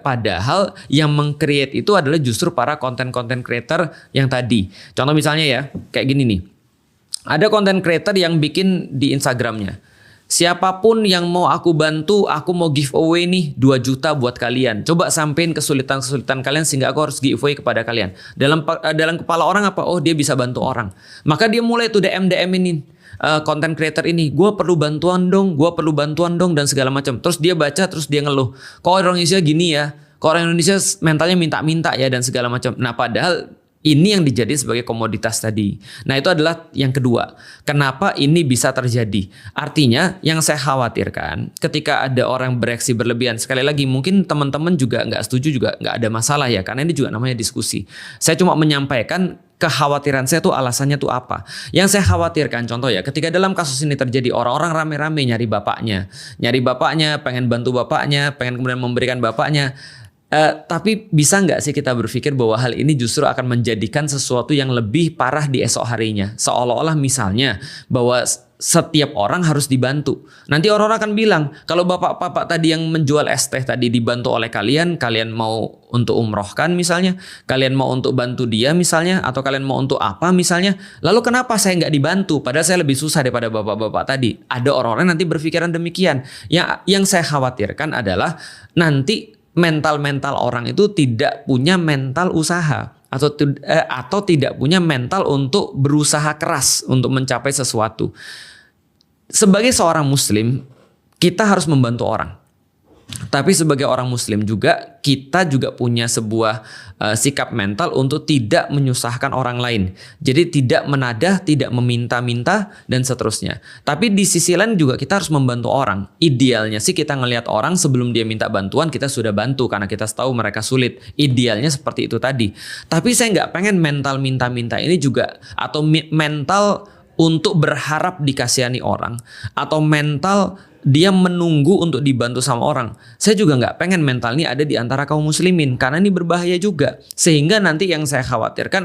Padahal yang meng-create itu adalah justru para konten-konten creator yang tadi. Contoh misalnya ya, kayak gini nih. Ada konten creator yang bikin di Instagramnya. Siapapun yang mau aku bantu, aku mau giveaway nih 2 juta buat kalian. Coba sampein kesulitan-kesulitan kalian sehingga aku harus giveaway kepada kalian. Dalam kepala orang apa? Oh, dia bisa bantu orang. Maka dia mulai tuh DM-ini konten creator ini. Gue perlu bantuan dong, dan segala macam. Terus dia baca, terus dia ngeluh. Kok orang Indonesia gini ya? Kok orang Indonesia mentalnya minta-minta ya dan segala macam. Nah, padahal ini yang dijadikan sebagai komoditas tadi. Nah, itu adalah yang kedua. Kenapa ini bisa terjadi? Artinya yang saya khawatirkan ketika ada orang bereaksi berlebihan. Sekali lagi mungkin teman-teman juga nggak setuju juga nggak ada masalah ya. Karena ini juga namanya diskusi. Saya cuma menyampaikan kekhawatiran saya tuh alasannya tuh apa. Yang saya khawatirkan contoh ya. Ketika dalam kasus ini terjadi orang-orang rame-rame nyari bapaknya. Pengen bantu bapaknya. Pengen kemudian memberikan bapaknya. Tapi bisa nggak sih kita berpikir bahwa hal ini justru akan menjadikan sesuatu yang lebih parah di esok harinya. Seolah-olah misalnya bahwa setiap orang harus dibantu. Nanti orang-orang akan bilang, kalau bapak-bapak tadi yang menjual es teh tadi dibantu oleh kalian mau untuk umrohkan misalnya, kalian mau untuk bantu dia misalnya, atau kalian mau untuk apa misalnya, lalu kenapa saya nggak dibantu? Padahal saya lebih susah daripada bapak-bapak tadi. Ada orang-orang nanti berpikiran demikian. Yang saya khawatirkan adalah nanti mental orang itu tidak punya mental usaha atau tidak punya mental untuk berusaha keras untuk mencapai sesuatu. Sebagai seorang muslim, kita harus membantu orang. Tapi sebagai orang muslim juga kita juga punya sebuah sikap mental untuk tidak menyusahkan orang lain. Jadi tidak menadah, tidak meminta-minta dan seterusnya. Tapi di sisi lain juga kita harus membantu orang. Idealnya sih kita ngelihat orang sebelum dia minta bantuan kita sudah bantu karena kita tahu mereka sulit. Idealnya seperti itu tadi. Tapi saya nggak pengen mental minta-minta ini juga atau mental untuk berharap dikasihani orang atau mental dia menunggu untuk dibantu sama orang. Saya juga nggak pengen mental ini ada di antara kaum muslimin karena ini berbahaya juga. Sehingga nanti yang saya khawatirkan